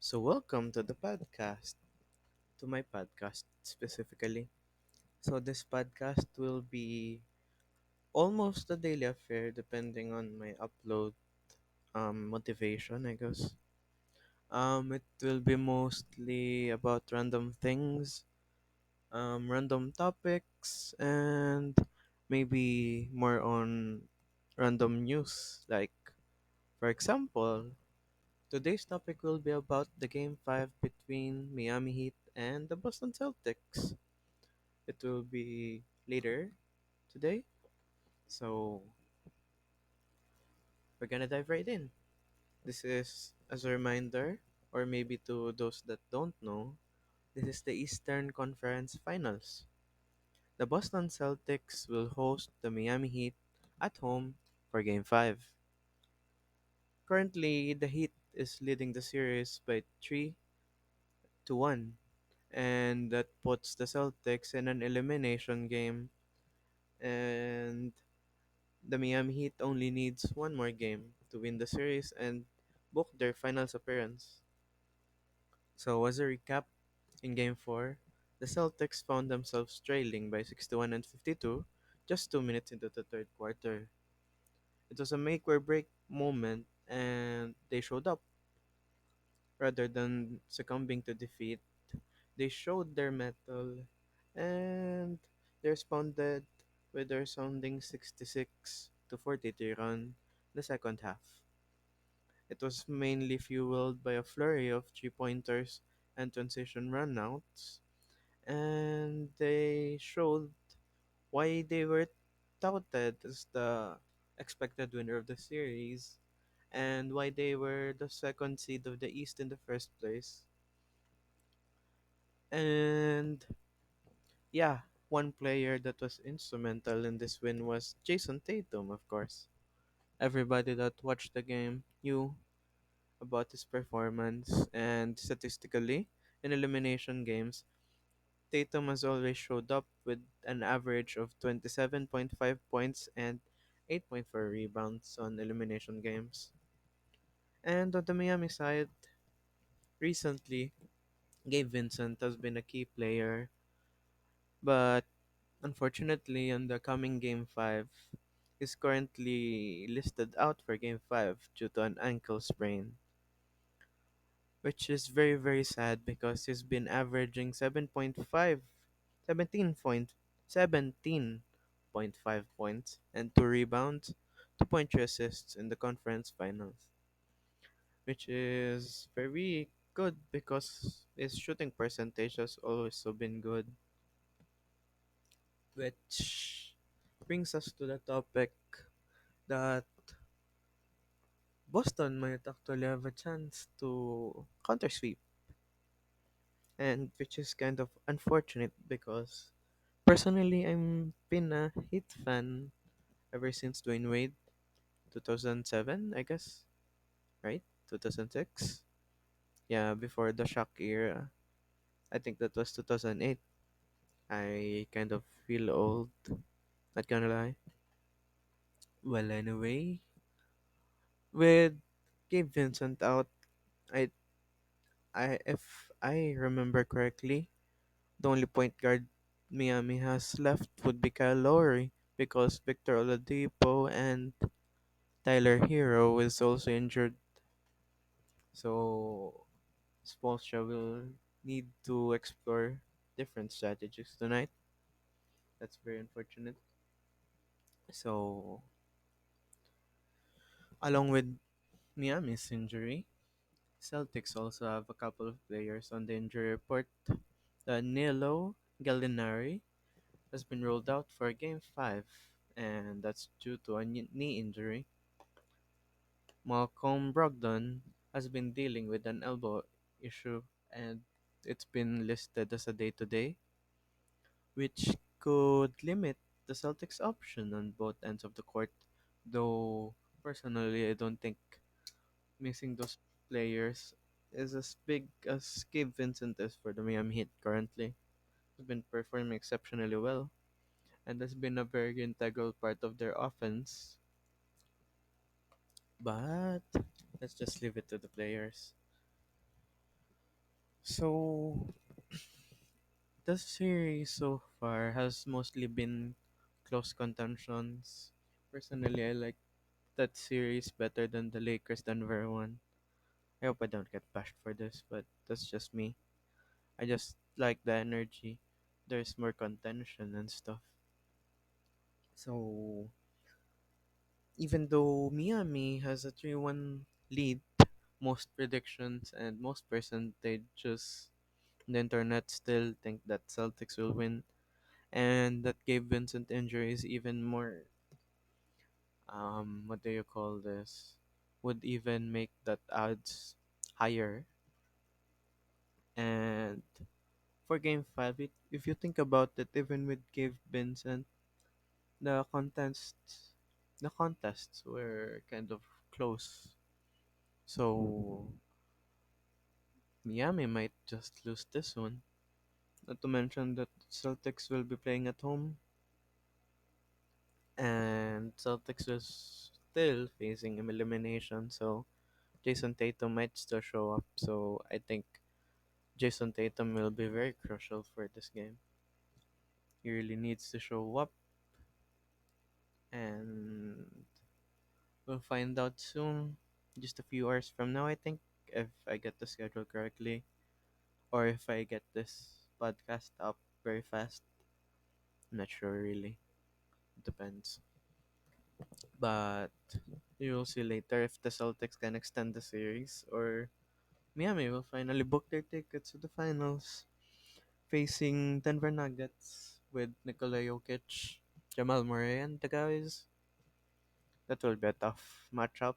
So, welcome to the podcast, to my podcast specifically. So, this podcast will be almost a daily affair depending on my upload motivation, I guess. It will be mostly about random things, random topics, and maybe more on random news. Like, for example, today's topic will be about the Game 5 between Miami Heat and the Boston Celtics. It will be later today. So we're gonna dive right in. This is as a reminder, or maybe to those that don't know, this is the Eastern Conference Finals. The Boston Celtics will host the Miami Heat at home for Game 5. Currently, the Heat is leading the series by 3-1, and that puts the Celtics in an elimination game. And the Miami Heat only needs one more game to win the series and book their finals appearance. So, as a recap, in Game 4, the Celtics found themselves trailing by 61 and 52 just 2 minutes into the third quarter. It was a make or break moment, and they showed up. Rather than succumbing to defeat, they showed their mettle and they responded with their sounding 66 to 43 run in the second half. It was mainly fueled by a flurry of three pointers and transition runouts, and they showed why they were touted as the expected winner of the series and why they were the second seed of the East in the first place. And yeah, one player that was instrumental in this win was Jason Tatum, of course. Everybody that watched the game knew about his performance, and statistically, in elimination games, Tatum has always showed up with an average of 27.5 points and 8.4 rebounds on elimination games. And on the Miami side, recently, Gabe Vincent has been a key player, but unfortunately, on the coming Game 5, he's currently listed out for Game 5 due to an ankle sprain, which is very, very sad because he's been averaging 17.5 points and 2 rebounds, 2.3 assists in the conference finals, which is very good because his shooting percentage has always been good, which brings us to the topic that Boston might actually have a chance to counter sweep, and which is kind of unfortunate because personally I'm been a Heat fan ever since Dwayne Wade, 2007, I guess, right? 2006. Yeah, before the shock era. I think that was 2008. I kind of feel old, not gonna lie. Well, anyway, with Gabe Vincent out, I if I remember correctly, the only point guard Miami has left would be Kyle Lowry because Victor Oladipo and Tyler Hero is also injured. So Spolstra will need to explore different strategies tonight. That's very unfortunate. So along with Miami's injury, Celtics also have a couple of players on the injury report. Danilo Gallinari has been ruled out for Game 5, and that's due to a knee injury. Malcolm Brogdon has been dealing with an elbow issue, and it's been listed as a day to day, which could limit the Celtics' option on both ends of the court. Though, personally, I don't think missing those players is as big as Gabe Vincent is for the Miami Heat currently. He's been performing exceptionally well and has been a very integral part of their offense. But let's just leave it to the players. So the series so far has mostly been close contentions. Personally, I like that series better than the Lakers Denver one. I hope I don't get bashed for this, but that's just me. I just like the energy. There's more contention and stuff. So even though Miami has a 3-1 lead, most predictions and most percentages on the internet still think that Celtics will win, and that Gabe Vincent injury is even more what do you call this? Would even make that odds higher. And for Game Five, if you think about it, even with Gabe Vincent, the contests, the contests were kind of close. So Miami might just lose this one. Not to mention that Celtics will be playing at home, and Celtics is still facing elimination. So Jason Tatum might still show up. So I think Jason Tatum will be very crucial for this game. He really needs to show up, and we'll find out soon. Just a few hours from now, I think, if I get the schedule correctly, or if I get this podcast up very fast. I'm not sure really. Depends. But you'll see later if the Celtics can extend the series or Miami will finally book their tickets to the finals, facing Denver Nuggets with Nikola Jokic, Jamal Murray, and the guys. That will be a tough matchup,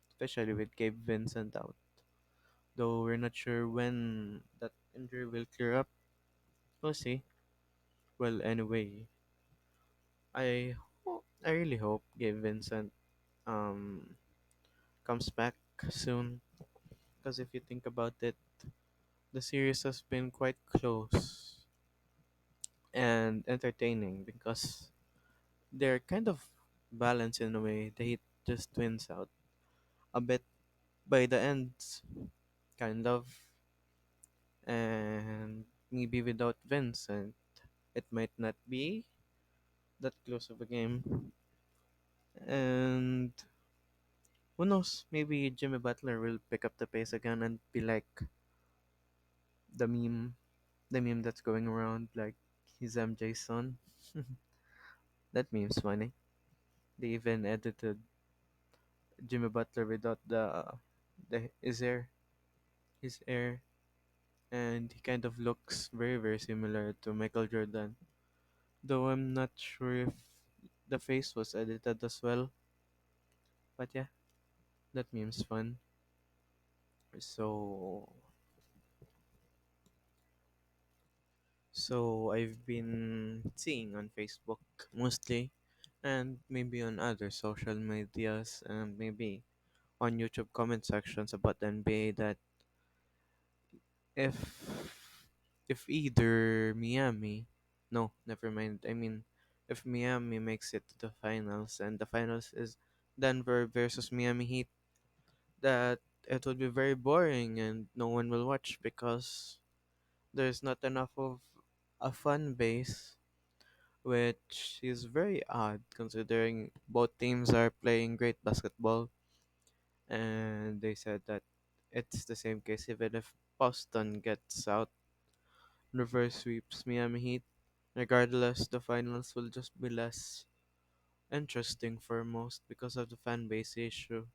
especially with Gabe Vincent out. Though we're not sure when that injury will clear up. We'll see. Well, anyway, I really hope Gabe Vincent um comes back soon. Because if you think about it, the series has been quite close and entertaining because they're kind of balanced in a way. The Heat just wins out a bit by the ends, kind of, and maybe without Vincent, it might not be that close of a game. And who knows? Maybe Jimmy Butler will pick up the pace again and be like the meme, the meme that's going around, like he's MJ's son. That meme's funny. They even edited Jimmy Butler without the his hair, and he kind of looks very similar to Michael Jordan. Though I'm not sure if the face was edited as well. But yeah, that meme's fun. So I've been seeing on Facebook mostly, and maybe on other social medias, and maybe on YouTube comment sections about the NBA that if either Miami, no, never mind. I mean, if Miami makes it to the finals and the finals is Denver versus Miami Heat, that it would be very boring and no one will watch because there's not enough of a fan base, which is very odd considering both teams are playing great basketball. And they said that it's the same case even if Boston gets out, reverse sweeps Miami Heat. Regardless, the finals will just be less interesting for most because of the fan base issue.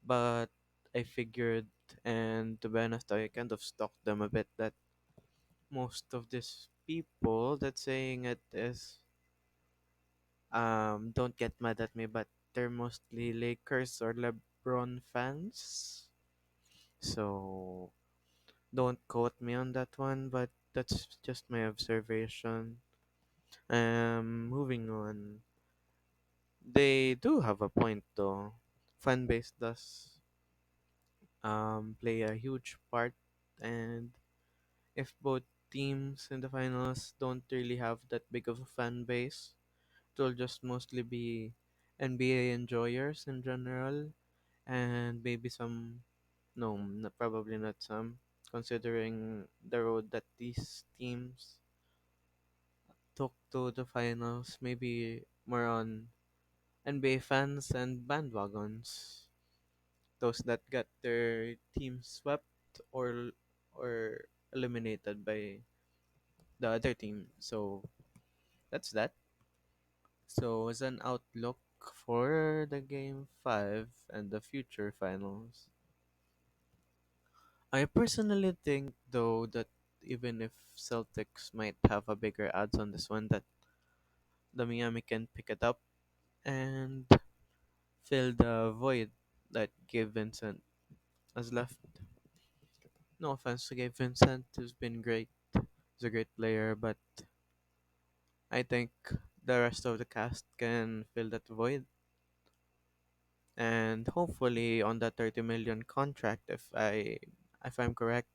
But I figured, and to be honest, I kind of stalked them a bit that most of these people that saying it is don't get mad at me, but they're mostly Lakers or LeBron fans. So don't quote me on that one, but that's just my observation. Moving on. They do have a point though. Fan base does play a huge part, and if both teams in the finals don't really have that big of a fan base, it will just mostly be NBA enjoyers in general, and maybe some, no, probably not some. considering the road that these teams took to the finals. Maybe more on NBA fans and bandwagons, those that got their team swept or eliminated by the other team. So that's that. So as an outlook for the game 5 and the future finals, I personally think though that even if Celtics might have a bigger odds on this one, that the Miami can pick it up and fill the void that Gabe Vincent has left. No offense to Gabe Vincent, who's been great. He's a great player, but I think the rest of the cast can fill that void. And hopefully on that 30 million contract, if I'm correct,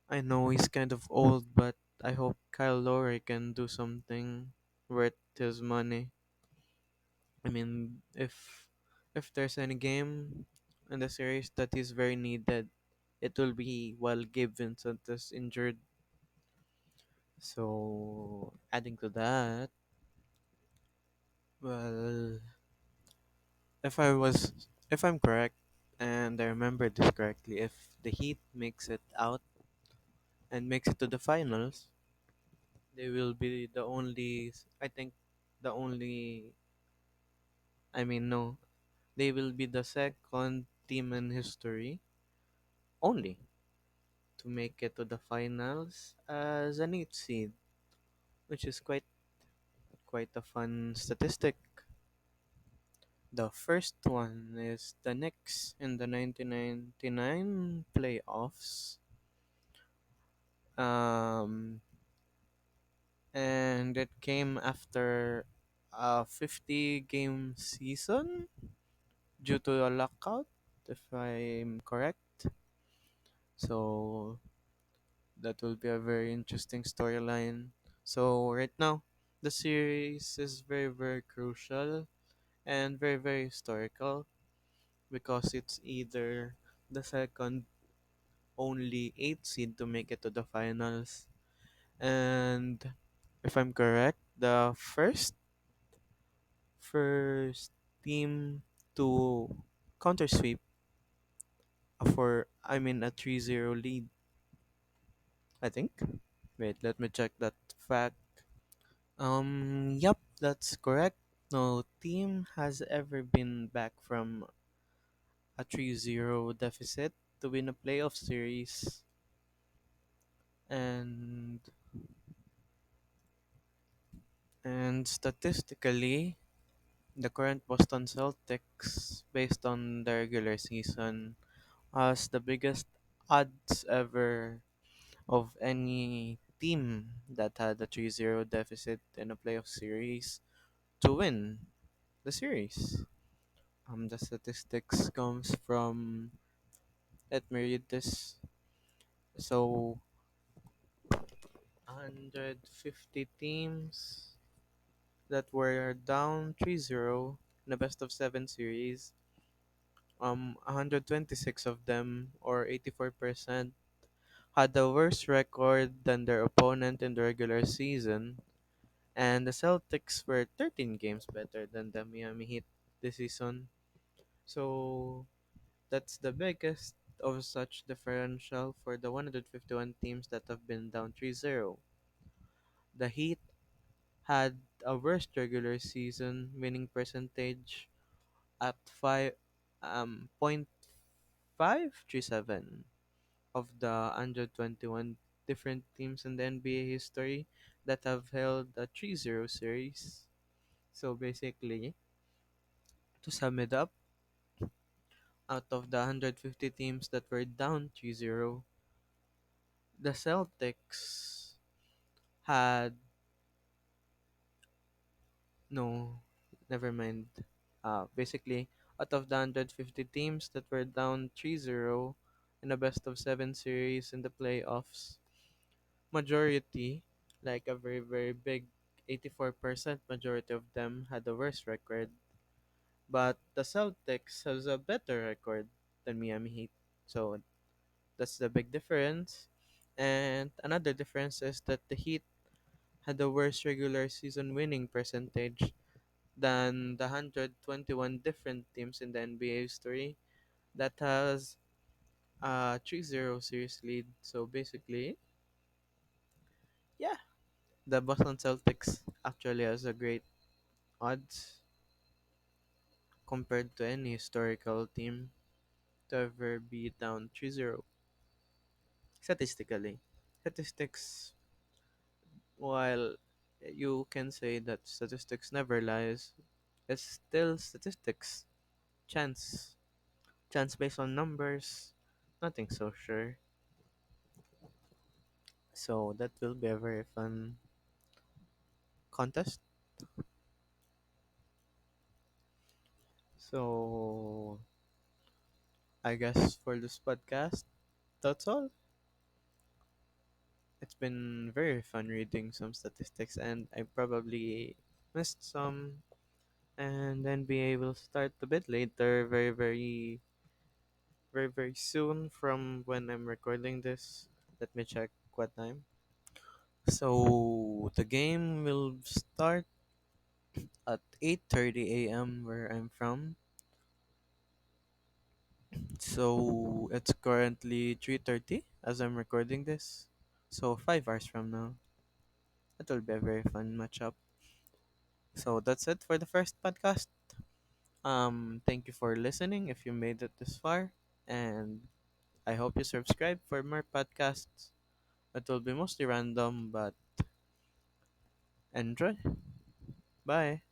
I know he's kind of old, but I hope Kyle Lowry can do something worth his money. I mean, if there's any game in the series that is very needed, it will be while Gabe Vincent is injured. So adding to that, well, if I'm correct and I remember this correctly, if the Heat makes it out and makes it to the finals, they will be the only. I think the only. I mean, no, they will be the second team in history only to make it to the finals as an 8 seed, which is quite a fun statistic. The first one is the Knicks in the 1999 playoffs. Um, and it came after a 50 game season due to a lockout, if I'm correct. So that will be a very interesting storyline. So right now, the series is very very crucial and very very historical because it's either the second only 8 seed to make it to the finals, and if I'm correct, the first team to counter sweep for a 3-0 lead, I think. Wait, let me check that fact. Yep, that's correct. No team has ever been back from a 3-0 deficit to win a playoff series. And statistically, the current Boston Celtics, based on the regular season, has the biggest odds ever of any team that had a 3-0 deficit in a playoff series to win the series. The statistics comes from, let me read this. So 150 teams that were down 3-0 in a best of 7 series. 126 of them, or 84%, had a worse record than their opponent in the regular season, and the Celtics were 13 games better than the Miami Heat this season. So that's the biggest of such differential for the 151 teams that have been down 3-0. The Heat had a worst regular season winning percentage at 5 point 537 of the 121 different teams in the NBA history that have held a 3-0 series. So basically, to sum it up, out of the 150 teams that were down 3-0, the Celtics had no, never mind. Basically, out of the 150 teams that were down 3-0 in a best of 7 series in the playoffs, majority, like a very, very big 84% majority of them had the worst record. But the Celtics has a better record than Miami Heat. So That's the big difference. And another difference is that the Heat had the worst regular season winning percentage than the 121 different teams in the NBA history that has a 3-0 series lead. So basically, yeah, the Boston Celtics actually has a great odds compared to any historical team to ever be down 3-0 statistically. Statistics, while you can say that statistics never lies, it's still statistics. Chance. Chance based on numbers. Nothing so sure. So that will be a very fun contest. So I guess for this podcast, that's all. It's been very fun reading some statistics, and I probably missed some, and then be able to start a bit later, very soon from when I'm recording this. Let me check what time. So the game will start at 8:30 a.m. where I'm from. So it's currently 3:30 as I'm recording this. So 5 hours from now. It will be a very fun matchup. So that's it for the first podcast. Thank you for listening if you made it this far, and I hope you subscribe for more podcasts. It will be mostly random, but enjoy. Bye.